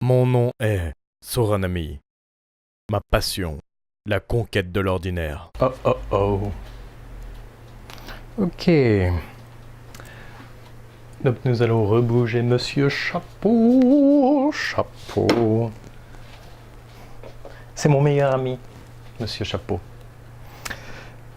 Mon nom est Soranami. Ma passion, la conquête de l'ordinaire. Oh oh oh. Ok. Donc nous allons rebouger Monsieur Chapeau. Chapeau. C'est mon meilleur ami, Monsieur Chapeau.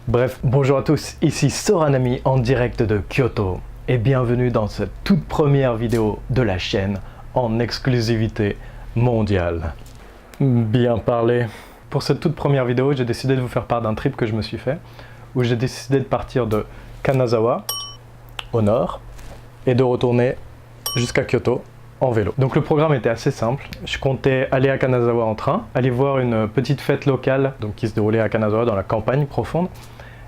Bref, bonjour à tous, ici Soranami en direct de Kyoto. Et bienvenue dans cette toute première vidéo de la chaîne en exclusivité mondiale. Bien parlé. Pour cette toute première vidéo, j'ai décidé de vous faire part d'un trip que je me suis fait, où j'ai décidé de partir de Kanazawa, au nord, et de retourner jusqu'à Kyoto en vélo. Donc le programme était assez simple. Je comptais aller à Kanazawa en train, aller voir une petite fête locale donc qui se déroulait à Kanazawa dans la campagne profonde,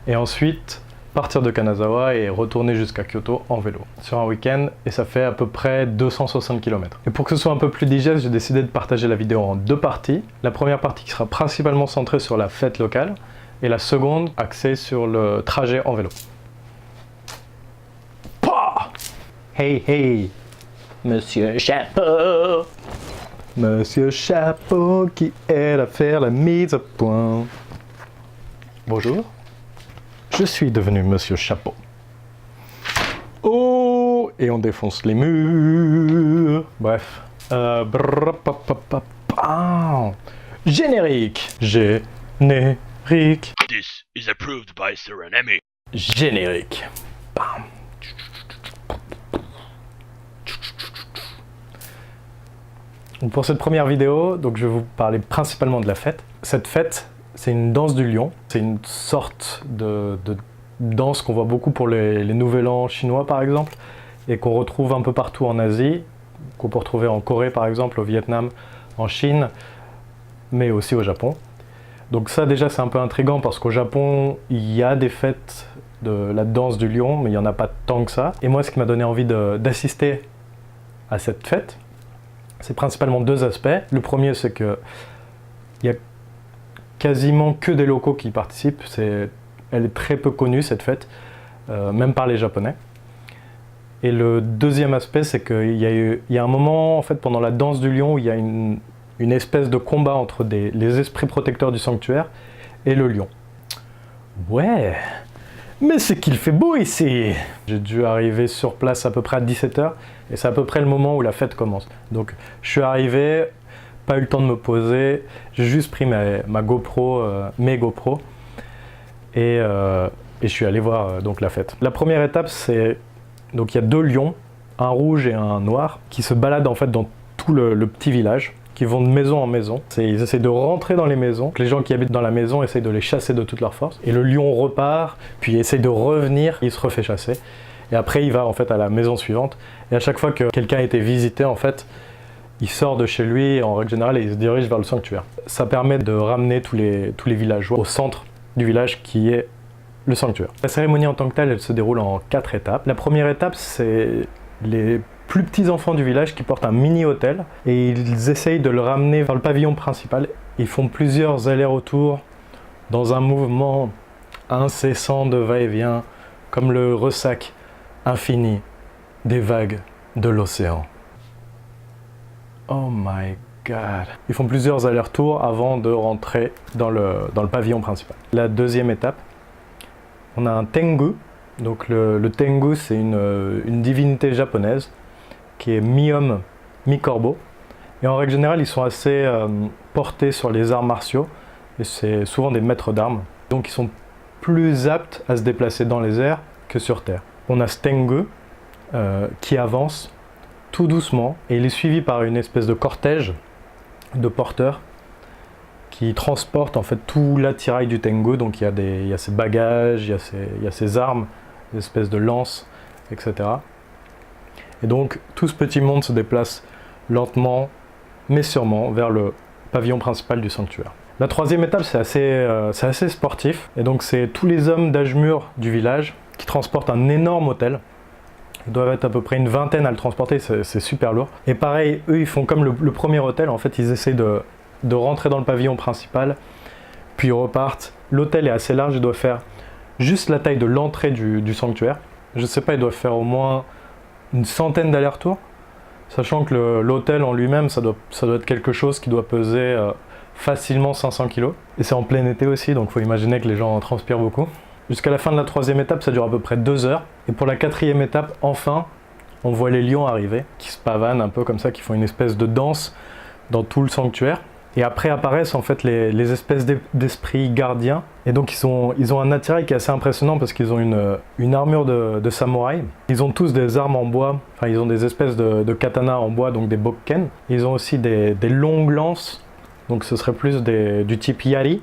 et ensuite partir de Kanazawa et retourner jusqu'à Kyoto en vélo sur un week-end, et ça fait à peu près 260 km. Et pour que ce soit un peu plus digeste, j'ai décidé de partager la vidéo en deux parties. La première partie qui sera principalement centrée sur la fête locale, et la seconde axée sur le trajet en vélo. Pah! Hey hey, Monsieur Chapeau! Monsieur Chapeau qui aide à faire la mise au point. Bonjour. Je suis devenu Monsieur Chapeau. Oh, et on défonce les murs. Bref. Générique. Générique. This is approved by Soranami. Générique. Bam. Donc pour cette première vidéo, donc je vais vous parler principalement de la fête. Cette fête, c'est une danse du lion. C'est une sorte de danse qu'on voit beaucoup pour les Nouvel An chinois par exemple, et qu'on retrouve un peu partout en Asie, qu'on peut retrouver en Corée par exemple, au Vietnam, en Chine, mais aussi au Japon. Donc ça déjà c'est un peu intriguant parce qu'au Japon, il y a des fêtes de la danse du lion, mais il n'y en a pas tant que ça. Et moi ce qui m'a donné envie d'assister à cette fête, c'est principalement deux aspects. Le premier c'est que il y a quasiment que des locaux qui y participent. Elle est très peu connue cette fête, même par les Japonais. Et le deuxième aspect, c'est qu'il y a un moment en fait pendant la danse du lion où il y a une espèce de combat entre les esprits protecteurs du sanctuaire et le lion. Ouais, mais c'est qu'il fait beau ici! J'ai dû arriver sur place à peu près à 17 h, et c'est à peu près le moment où la fête commence. Donc je suis arrivé, pas eu le temps de me poser, j'ai juste pris ma GoPro, mes GoPro, et je suis allé voir donc la fête. La première étape, c'est donc il y a deux lions, un rouge et un noir, qui se baladent en fait dans tout le petit village, qui vont de maison en maison. Ils essaient de rentrer dans les maisons. Les gens qui habitent dans la maison essayent de les chasser de toute leur force. Et le lion repart, puis il essaye de revenir, il se refait chasser. Et après il va en fait à la maison suivante. Et à chaque fois que quelqu'un a été visité en fait, il sort de chez lui en règle générale et il se dirige vers le sanctuaire. Ça permet de ramener tous les villageois au centre du village qui est le sanctuaire. La cérémonie en tant que telle, elle se déroule en 4 étapes. La première étape, c'est les plus petits enfants du village qui portent un mini-hôtel et ils essayent de le ramener vers le pavillon principal. Ils font plusieurs allers-retours dans un mouvement incessant de va-et-vient, comme le ressac infini des vagues de l'océan. Oh my god! Ils font plusieurs allers-retours avant de rentrer dans le pavillon principal. La deuxième étape, on a un Tengu. Donc le Tengu, c'est une divinité japonaise qui est mi-homme, mi-corbeau. Et en règle générale, ils sont assez portés sur les arts martiaux, et c'est souvent des maîtres d'armes. Donc ils sont plus aptes à se déplacer dans les airs que sur terre. On a ce Tengu qui avance tout doucement, et il est suivi par une espèce de cortège de porteurs qui transportent en fait tout l'attirail du Tengu. Donc il y a ses bagages, il y a ses armes, des espèces de lances, etc. Et donc tout ce petit monde se déplace lentement mais sûrement vers le pavillon principal du sanctuaire. La troisième étape, c'est assez sportif, et donc c'est tous les hommes d'âge mûr du village qui transportent un énorme hôtel. Ils doivent être à peu près une vingtaine à le transporter, c'est super lourd. Et pareil, eux ils font comme le premier hôtel, en fait ils essaient de rentrer dans le pavillon principal, puis ils repartent. L'hôtel est assez large, il doit faire juste la taille de l'entrée du sanctuaire. Je sais pas, ils doivent faire au moins une centaine d'allers-retours. Sachant que l'hôtel en lui-même, ça doit être quelque chose qui doit peser facilement 500 kg. Et c'est en plein été aussi, donc il faut imaginer que les gens transpirent beaucoup. Jusqu'à la fin de la 3e étape, ça dure à peu près 2 heures. Et pour la 4e étape, enfin, on voit les lions arriver, qui se pavanent un peu comme ça, qui font une espèce de danse dans tout le sanctuaire. Et après apparaissent en fait les espèces d'esprits gardiens. Et donc ils ont un attirail qui est assez impressionnant parce qu'ils ont une armure de samouraï. Ils ont tous des armes en bois, enfin ils ont des espèces de katanas en bois, donc des bokken. Ils ont aussi des longues lances, donc ce serait plus du type yari.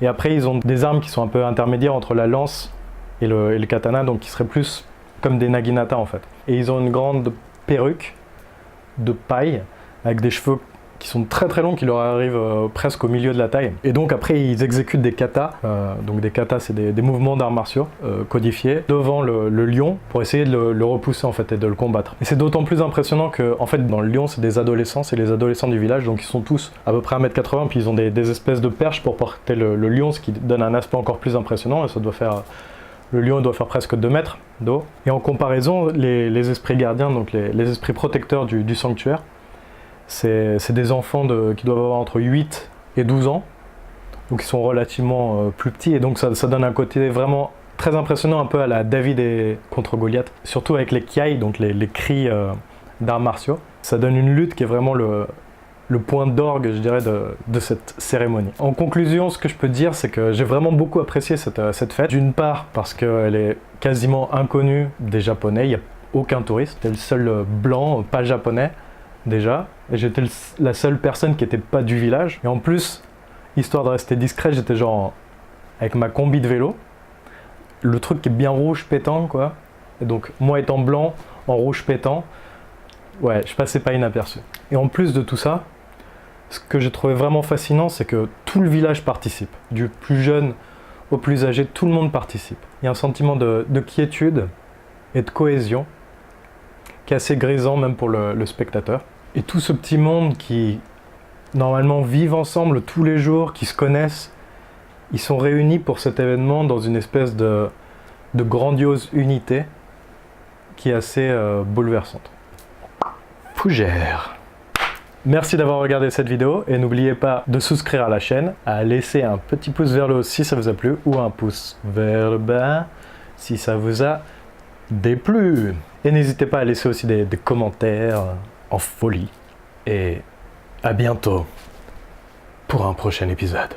Et après ils ont des armes qui sont un peu intermédiaires entre la lance et le katana, donc qui seraient plus comme des naginata en fait. Et ils ont une grande perruque de paille avec des cheveux qui sont très très longs, qui leur arrivent presque au milieu de la taille. Et donc après ils exécutent des katas, donc des katas c'est des mouvements d'arts martiaux codifiés devant le lion pour essayer de le repousser en fait et de le combattre. Et c'est d'autant plus impressionnant que en fait dans le lion c'est des adolescents, c'est les adolescents du village, donc ils sont tous à peu près 1m80, puis ils ont des espèces de perches pour porter le lion, ce qui donne un aspect encore plus impressionnant, et ça doit faire... Le lion doit faire presque 2 mètres d'eau. Et en comparaison, les esprits gardiens, donc les esprits protecteurs du sanctuaire, c'est des enfants qui doivent avoir entre 8 et 12 ans, donc ils sont relativement plus petits, et donc ça donne un côté vraiment très impressionnant, un peu à la David contre Goliath, surtout avec les kiai, donc les cris d'arts martiaux. Ça donne une lutte qui est vraiment le point d'orgue, je dirais, de cette cérémonie. En conclusion, ce que je peux dire, c'est que j'ai vraiment beaucoup apprécié cette fête. D'une part, parce qu'elle est quasiment inconnue des Japonais, il n'y a aucun touriste. J'étais le seul blanc, pas japonais, déjà. Et j'étais la seule personne qui n'était pas du village. Et en plus, histoire de rester discret, j'étais genre avec ma combi de vélo. Le truc qui est bien rouge pétant, quoi. Et donc, moi étant blanc, en rouge pétant, ouais, je passais pas inaperçu. Et en plus de tout ça, ce que j'ai trouvé vraiment fascinant, c'est que tout le village participe. Du plus jeune au plus âgé, tout le monde participe. Il y a un sentiment de quiétude et de cohésion qui est assez grisant même pour le spectateur. Et tout ce petit monde qui, normalement, vivent ensemble tous les jours, qui se connaissent, ils sont réunis pour cet événement dans une espèce de grandiose unité qui est assez bouleversante. Fougère. Merci d'avoir regardé cette vidéo et n'oubliez pas de souscrire à la chaîne, à laisser un petit pouce vers le haut si ça vous a plu ou un pouce vers le bas si ça vous a déplu. Et n'hésitez pas à laisser aussi des commentaires en folie. Et à bientôt pour un prochain épisode.